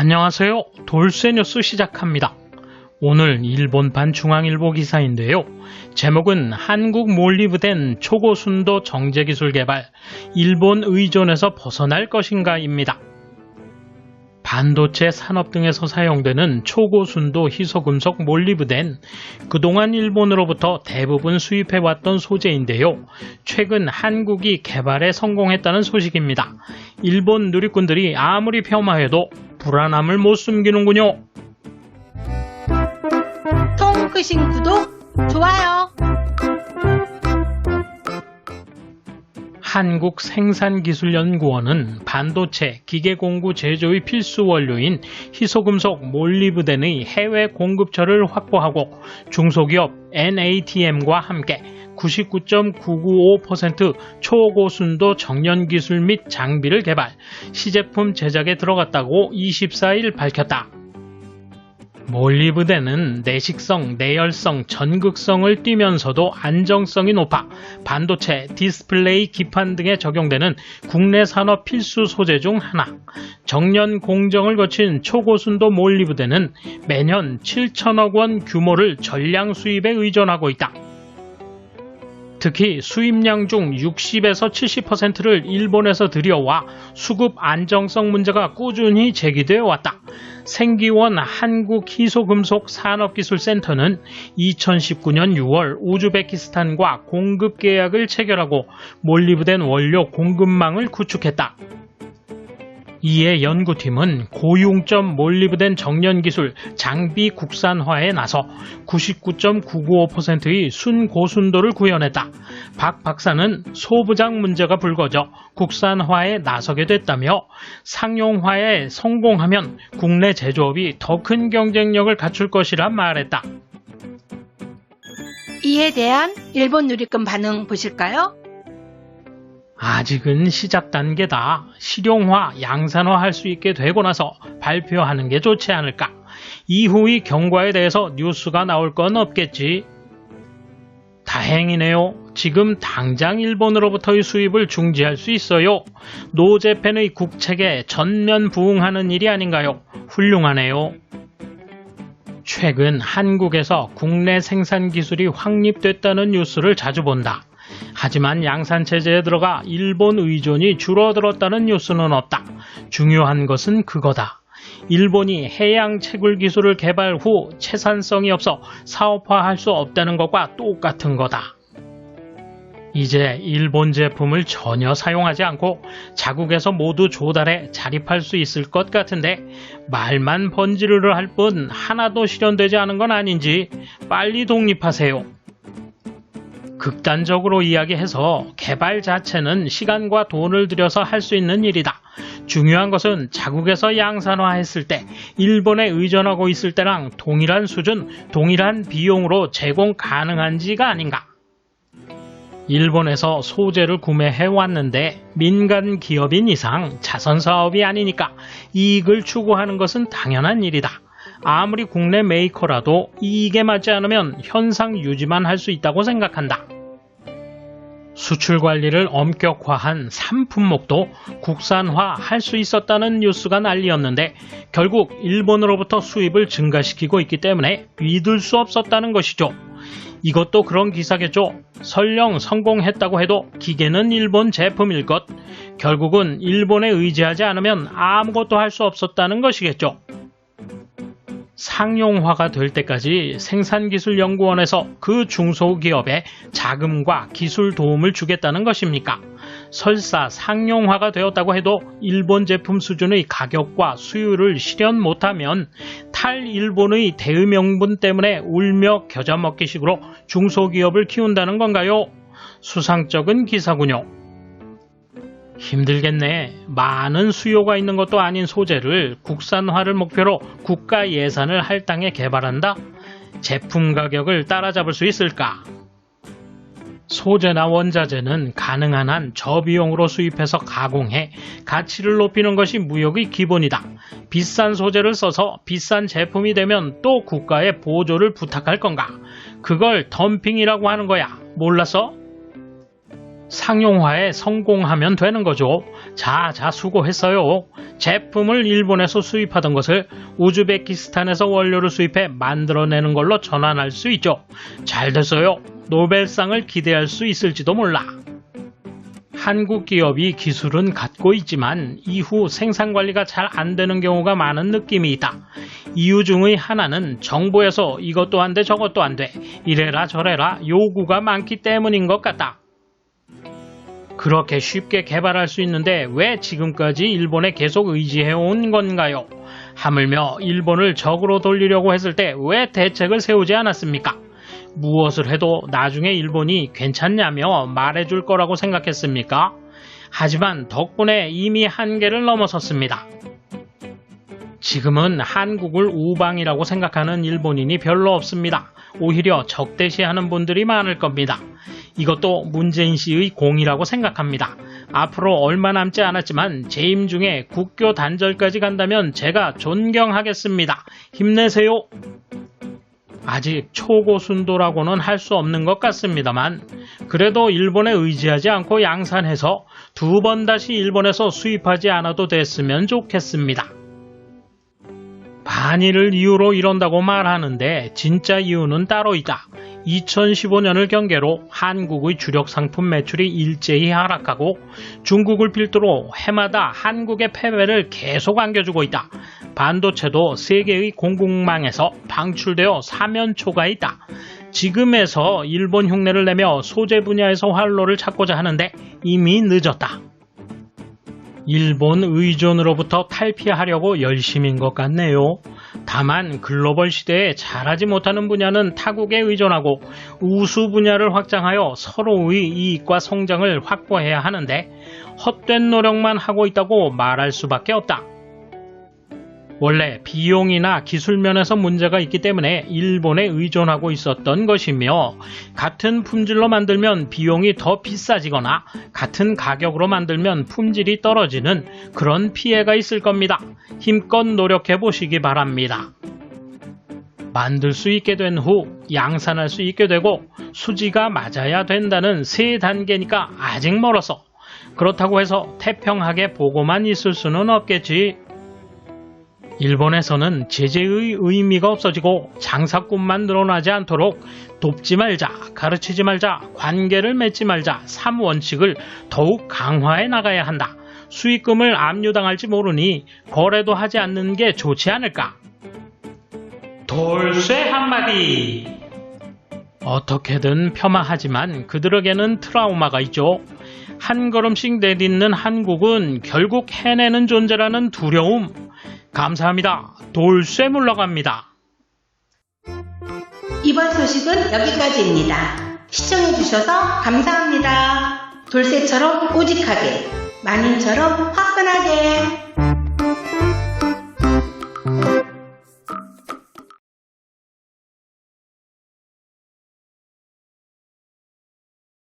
안녕하세요. 돌쇠뉴스 시작합니다. 오늘 일본판 중앙일보 기사인데요. 제목은 한국 몰리브덴 초고순도 정제기술 개발, 일본 의존에서 벗어날 것인가입니다. 반도체 산업 등에서 사용되는 초고순도 희소금속 몰리브덴, 그동안 일본으로부터 대부분 수입해왔던 소재인데요. 최근 한국이 개발에 성공했다는 소식입니다. 일본 누리꾼들이 아무리 폄하해도 불안함을 못 숨기는군요. 통 끄신 구독, 좋아요. 한국생산기술연구원은 반도체, 기계공구 제조의 필수 원료인 희소금속 몰리브덴의 해외 공급처를 확보하고 중소기업 NATM과 함께 99.995% 초고순도 정연기술 및 장비를 개발, 시제품 제작에 들어갔다고 24일 밝혔다. 몰리브덴은 내식성, 내열성, 전극성을 띠면서도 안정성이 높아 반도체, 디스플레이, 기판 등에 적용되는 국내 산업 필수 소재 중 하나. 정년 공정을 거친 초고순도 몰리브덴은 매년 7천억 원 규모를 전량 수입에 의존하고 있다. 특히 수입량 중 60에서 70%를 일본에서 들여와 수급 안정성 문제가 꾸준히 제기되어 왔다. 생기원 한국희소금속산업기술센터는 2019년 6월 우즈베키스탄과 공급 계약을 체결하고 몰리브덴 원료 공급망을 구축했다. 이에 연구팀은 고융점 몰리브덴 정연기술 장비 국산화에 나서 99.995%의 순고순도를 구현했다. 박 박사는 소부장 문제가 불거져 국산화에 나서게 됐다며 상용화에 성공하면 국내 제조업이 더 큰 경쟁력을 갖출 것이라 말했다. 이에 대한 일본 누리꾼 반응 보실까요? 아직은 시작 단계다. 실용화, 양산화 할 수 있게 되고 나서 발표하는 게 좋지 않을까. 이후의 경과에 대해서 뉴스가 나올 건 없겠지. 다행이네요. 지금 당장 일본으로부터의 수입을 중지할 수 있어요. 노재팬의 국책에 전면 부응하는 일이 아닌가요? 훌륭하네요. 최근 한국에서 국내 생산 기술이 확립됐다는 뉴스를 자주 본다. 하지만 양산체제에 들어가 일본 의존이 줄어들었다는 뉴스는 없다. 중요한 것은 그거다. 일본이 해양 채굴 기술을 개발 후 채산성이 없어 사업화할 수 없다는 것과 똑같은 거다. 이제 일본 제품을 전혀 사용하지 않고 자국에서 모두 조달해 자립할 수 있을 것 같은데 말만 번지르르 할 뿐 하나도 실현되지 않은 건 아닌지 빨리 독립하세요. 극단적으로 이야기해서 개발 자체는 시간과 돈을 들여서 할 수 있는 일이다. 중요한 것은 자국에서 양산화했을 때 일본에 의존하고 있을 때랑 동일한 수준, 동일한 비용으로 제공 가능한지가 아닌가. 일본에서 소재를 구매해왔는데 민간 기업인 이상 자선사업이 아니니까 이익을 추구하는 것은 당연한 일이다. 아무리 국내 메이커라도 이익에 맞지 않으면 현상 유지만 할 수 있다고 생각한다. 수출 관리를 엄격화한 산품목도 국산화 할 수 있었다는 뉴스가 난리였는데 결국 일본으로부터 수입을 증가시키고 있기 때문에 믿을 수 없었다는 것이죠. 이것도 그런 기사겠죠. 설령 성공했다고 해도 기계는 일본 제품일 것. 결국은 일본에 의지하지 않으면 아무것도 할 수 없었다는 것이겠죠. 상용화가 될 때까지 생산기술연구원에서 그 중소기업에 자금과 기술 도움을 주겠다는 것입니까? 설사 상용화가 되었다고 해도 일본 제품 수준의 가격과 수율을 실현 못하면 탈일본의 대의명분 때문에 울며 겨자 먹기식으로 중소기업을 키운다는 건가요? 수상쩍은 기사군요. 힘들겠네. 많은 수요가 있는 것도 아닌 소재를 국산화를 목표로 국가 예산을 할당해 개발한다? 제품 가격을 따라잡을 수 있을까? 소재나 원자재는 가능한 한 저비용으로 수입해서 가공해 가치를 높이는 것이 무역의 기본이다. 비싼 소재를 써서 비싼 제품이 되면 또 국가에 보조를 부탁할 건가? 그걸 덤핑이라고 하는 거야. 몰랐어? 상용화에 성공하면 되는 거죠. 자, 수고했어요. 제품을 일본에서 수입하던 것을 우즈베키스탄에서 원료를 수입해 만들어내는 걸로 전환할 수 있죠. 잘 됐어요. 노벨상을 기대할 수 있을지도 몰라. 한국 기업이 기술은 갖고 있지만 이후 생산 관리가 잘 안 되는 경우가 많은 느낌이 있다. 이유 중의 하나는 정부에서 이것도 안 돼 저것도 안 돼 이래라 저래라 요구가 많기 때문인 것 같다. 그렇게 쉽게 개발할 수 있는데 왜 지금까지 일본에 계속 의지해온 건가요? 하물며 일본을 적으로 돌리려고 했을 때 왜 대책을 세우지 않았습니까? 무엇을 해도 나중에 일본이 괜찮냐며 말해줄 거라고 생각했습니까? 하지만 덕분에 이미 한계를 넘어섰습니다. 지금은 한국을 우방이라고 생각하는 일본인이 별로 없습니다. 오히려 적대시하는 분들이 많을 겁니다. 이것도 문재인 씨의 공이라고 생각합니다. 앞으로 얼마 남지 않았지만 재임 중에 국교 단절까지 간다면 제가 존경하겠습니다. 힘내세요. 아직 초고순도라고는 할 수 없는 것 같습니다만 그래도 일본에 의지하지 않고 양산해서 2번 다시 일본에서 수입하지 않아도 됐으면 좋겠습니다. 반일을 이유로 이런다고 말하는데 진짜 이유는 따로 있다. 2015년을 경계로 한국의 주력 상품 매출이 일제히 하락하고 중국을 필두로 해마다 한국의 패배를 계속 안겨주고 있다. 반도체도 세계의 공급망에서 방출되어 사면초가 있다. 지금에서 일본 흉내를 내며 소재 분야에서 활로를 찾고자 하는데 이미 늦었다. 일본 의존으로부터 탈피하려고 열심인 것 같네요. 다만 글로벌 시대에 잘하지 못하는 분야는 타국에 의존하고 우수 분야를 확장하여 서로의 이익과 성장을 확보해야 하는데 헛된 노력만 하고 있다고 말할 수밖에 없다. 원래 비용이나 기술 면에서 문제가 있기 때문에 일본에 의존하고 있었던 것이며 같은 품질로 만들면 비용이 더 비싸지거나 같은 가격으로 만들면 품질이 떨어지는 그런 피해가 있을 겁니다. 힘껏 노력해 보시기 바랍니다. 만들 수 있게 된 후 양산할 수 있게 되고 수지가 맞아야 된다는 세 단계니까 아직 멀어서 그렇다고 해서 태평하게 보고만 있을 수는 없겠지. 일본에서는 제재의 의미가 없어지고 장사꾼만 늘어나지 않도록 돕지 말자, 가르치지 말자, 관계를 맺지 말자 3원칙을 더욱 강화해 나가야 한다. 수익금을 압류당할지 모르니 거래도 하지 않는 게 좋지 않을까? 돌쇠 한마디! 어떻게든 폄하하지만 그들에게는 트라우마가 있죠. 한 걸음씩 내딛는 한국은 결국 해내는 존재라는 두려움. 감사합니다. 돌쇠 물러갑니다. 이번 소식은 여기까지입니다. 시청해주셔서 감사합니다. 돌쇠처럼 우직하게, 만인처럼 화끈하게.